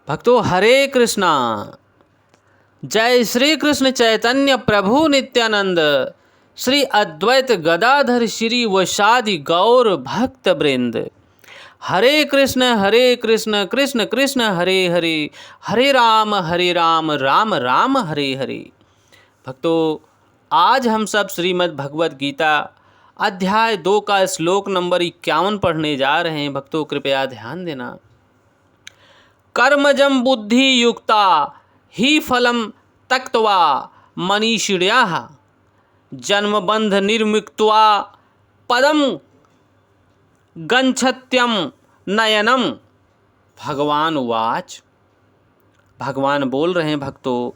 भक्तों हरे कृष्णा। जय श्री कृष्ण चैतन्य प्रभु नित्यानंद, श्री अद्वैत गदाधर श्री वशादि गौर भक्त वृंद। हरे कृष्ण कृष्ण कृष्ण हरे हरे, हरे राम राम राम हरे हरे। भक्तों आज हम सब श्रीमद् भगवद गीता अध्याय 2 का श्लोक नंबर 51 पढ़ने जा रहे हैं। भक्तों कृपया ध्यान देना। कर्मजं बुद्धि युक्ता ही फलम त्यक्त्वा मनीषिणः जन्म बंध निर्मुक्त्वा पदम गच्छत्यम नयनम। भगवान उवाच। भगवान बोल रहे हैं भक्तों,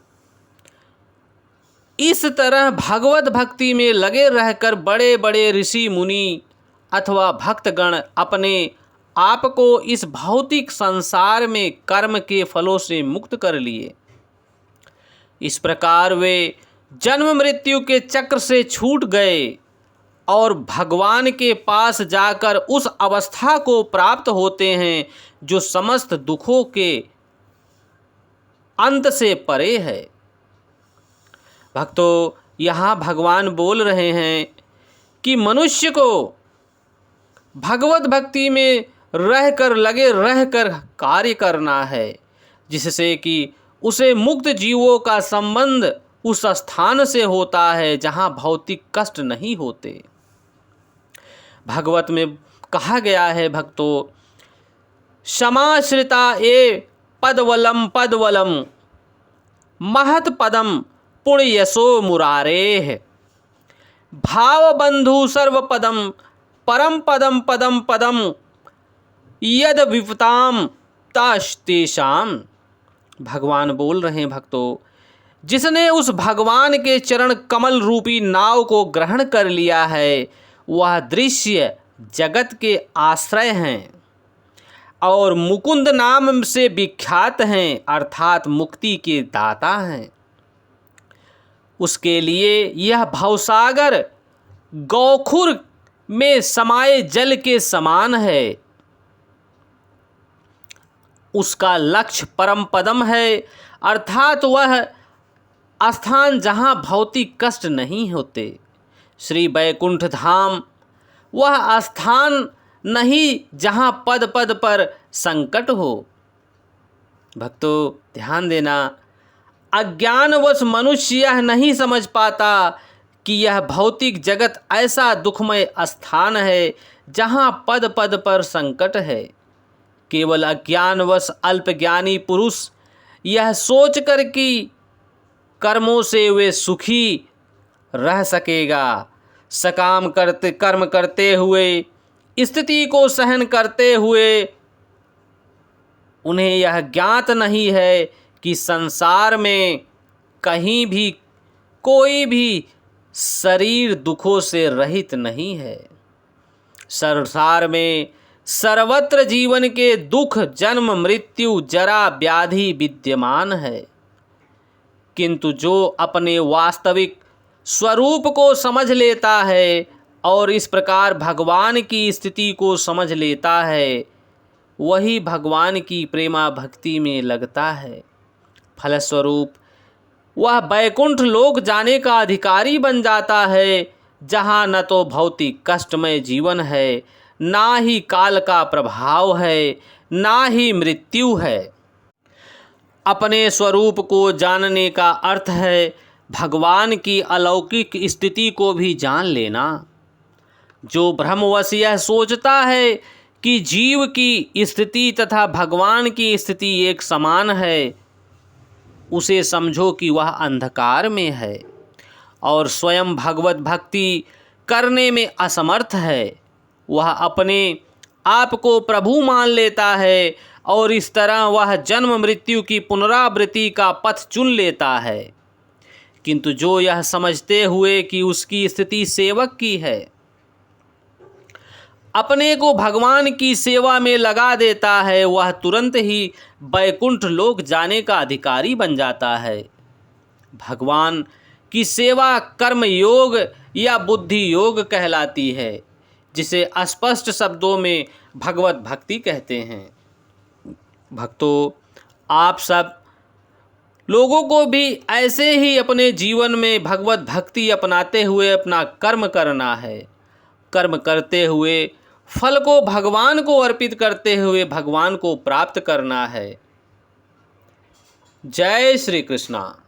इस तरह भगवत भक्ति में लगे रहकर बड़े बड़े ऋषि मुनि अथवा भक्तगण अपने आप को इस भौतिक संसार में कर्म के फलों से मुक्त कर लिए। इस प्रकार वे जन्म मृत्यु के चक्र से छूट गए और भगवान के पास जाकर उस अवस्था को प्राप्त होते हैं जो समस्त दुखों के अंत से परे है। भक्तों यहाँ भगवान बोल रहे हैं कि मनुष्य को भगवत भक्ति में रहकर कार्य करना है, जिससे कि उसे मुक्त जीवों का संबंध उस स्थान से होता है जहाँ भौतिक कष्ट नहीं होते। भागवत में कहा गया है भक्तों, समाश्रिता ये पदवलम महत पदम पुण्यसो मुरारेः भावबंधु सर्वपदम परम पदम यद विपताम तास्तेषाम। भगवान बोल रहे हैं भक्तों, जिसने उस भगवान के चरण कमल रूपी नाव को ग्रहण कर लिया है वह दृश्य जगत के आश्रय हैं और मुकुंद नाम से विख्यात हैं, अर्थात मुक्ति के दाता हैं। उसके लिए यह भवसागर गौखुर में समाये जल के समान है। उसका लक्ष्य परम पदम है, अर्थात वह स्थान जहाँ भौतिक कष्ट नहीं होते। श्री वैकुंठ धाम वह स्थान नहीं जहाँ पद पद पर संकट हो। भक्तों ध्यान देना, अज्ञानवश मनुष्य यह नहीं समझ पाता कि यह भौतिक जगत ऐसा दुखमय स्थान है जहाँ पद पद पर संकट है। केवल अज्ञानवश अल्पज्ञानी पुरुष यह सोचकर कि कर्मों से वे सुखी रह सकेगा, सकाम कर्म करते हुए स्थिति को सहन करते हुए उन्हें यह ज्ञात नहीं है कि संसार में कहीं भी कोई भी शरीर दुखों से रहित नहीं है। संसार में सर्वत्र जीवन के दुख, जन्म मृत्यु, जरा व्याधि विद्यमान है, किंतु जो अपने वास्तविक स्वरूप को समझ लेता है और इस प्रकार भगवान की स्थिति को समझ लेता है वही भगवान की प्रेमा भक्ति में लगता है। फलस्वरूप वह वैकुंठ लोक जाने का अधिकारी बन जाता है, जहाँ न तो भौतिक कष्टमय जीवन है, ना ही काल का प्रभाव है, ना ही मृत्यु है। अपने स्वरूप को जानने का अर्थ है भगवान की अलौकिक स्थिति को भी जान लेना। जो भ्रमवश यह सोचता है कि जीव की स्थिति तथा भगवान की स्थिति एक समान है, उसे समझो कि वह अंधकार में है और स्वयं भगवत भक्ति करने में असमर्थ है। वह अपने आप को प्रभु मान लेता है और इस तरह वह जन्म मृत्यु की पुनरावृत्ति का पथ चुन लेता है। किंतु जो यह समझते हुए कि उसकी स्थिति सेवक की है, अपने को भगवान की सेवा में लगा देता है, वह तुरंत ही वैकुंठ लोक जाने का अधिकारी बन जाता है। भगवान की सेवा कर्म योग या बुद्धि योग कहलाती है, जिसे स्पष्ट शब्दों में भगवत भक्ति कहते हैं। भक्तों आप सब लोगों को भी ऐसे ही अपने जीवन में भगवत भक्ति अपनाते हुए अपना कर्म करना है। कर्म करते हुए फल को भगवान को अर्पित करते हुए भगवान को प्राप्त करना है। जय श्री कृष्णा।